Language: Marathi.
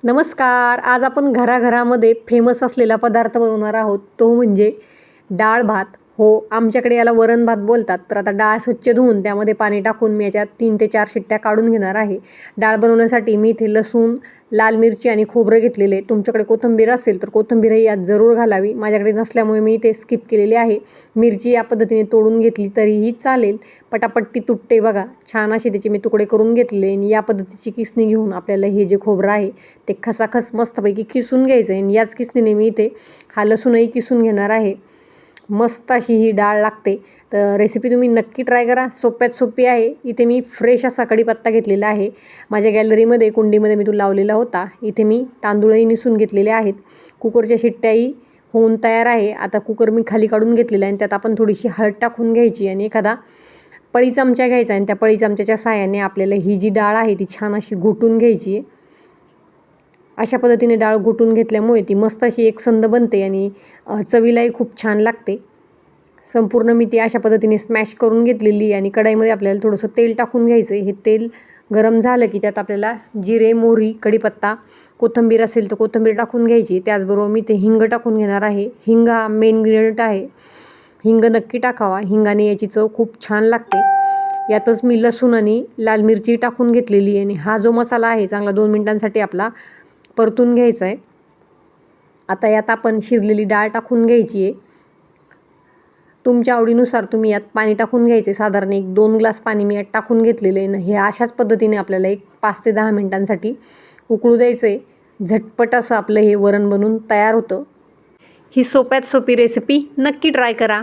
नमस्कार. आज आपण घराघरामध्ये फेमस असलेला पदार्थ बनवणार आहोत, तो म्हणजे डाळ भात. हो, आमच्याकडे याला वरण भात बोलतात. तर आता डाळ स्वच्छ धुवून त्यामध्ये पाणी टाकून मी याच्यात 3 ते 4 शिट्ट्या काढून घेणार आहे. डाळ बनवण्यासाठी मी इथे लसूण, लाल मिरची आणि खोबरं घेतलेले. तुमच्याकडे कोथिंबीर असेल तर कोथिंबीरही यात जरूर घालावी. माझ्याकडे नसल्यामुळे मी इथे स्किप केलेली आहे. मिरची या पद्धतीने तोडून घेतली तरीही चालेल. पटापट ती तुटते बघा. छान असे त्याचे मी तुकडे करून घेतले आणि या पद्धतीची किसणी घेऊन आपल्याला हे जे खोबरं आहे ते खसाखस मस्तपैकी किसून घ्यायचं आहे. आणि याच किसणीने मी इथे हा लसूणही किसून घेणार आहे. मस्त अशी ही डाळ लागते. तर रेसिपी तुम्ही नक्की ट्राय करा. सोप्यात सोपी आहे. इथे मी फ्रेश असा कढीपत्ता घेतलेला आहे. माझ्या गॅलरीमध्ये कुंडीमध्ये मी तो लावलेला होता. इथे मी तांदूळही निसून घेतलेले आहेत. कुकरच्या शिट्ट्याही होऊन तयार आहे. आता कुकर मी खाली काढून घेतलेला आहे आणि त्यात आपण थोडीशी हळद टाकून घ्यायची आणि एखादा पळी चमचा घ्यायचा आणि त्या पळी चमच्याच्या साहाय्याने आपल्याला ही जी डाळ आहे ती छान अशी घोटून घ्यायची आहे. अशा पद्धतीने डाळ घोटून घेतल्यामुळे ती मस्त अशी एकसंध बनते आणि चवीलाही खूप छान लागते. संपूर्ण मी ती अशा पद्धतीने स्मॅश करून घेतलेली आणि कढईमध्ये आपल्याला थोडंसं तेल टाकून घ्यायचं आहे. हे तेल गरम झालं की त्यात आपल्याला जिरे, मोहरी, कढीपत्ता, कोथिंबीर असेल तर कोथिंबीर टाकून घ्यायची. त्याचबरोबर मी ते हिंग टाकून घेणार आहे. हिंग हा मेन इन्ग्रेडियंट आहे. हिंग नक्की टाकावा. हिंगाने याची चव खूप छान लागते. यातच मी लसूण आणि लाल मिरची टाकून घेतलेली आहे आणि हा जो मसाला आहे चांगला 2 मिनिटांसाठी आपला परतून घ्यायचा आहे. आता यात आपण शिजलेली डाळ टाकून घ्यायची आहे. तुमच्या आवडीनुसार तुम्ही यात पाणी टाकून घ्यायचे. साधारण 1-2 ग्लास पाणी मी यात टाकून घेतलेलं आहे. हे अशाच पद्धतीने आपल्याला 5 ते 10 मिनिटांसाठी उकळू द्यायचं आहे. झटपट असं आपलं हे वरण बनून तयार होतं. ही सोप्यात सोपी रेसिपी नक्की ट्राय करा.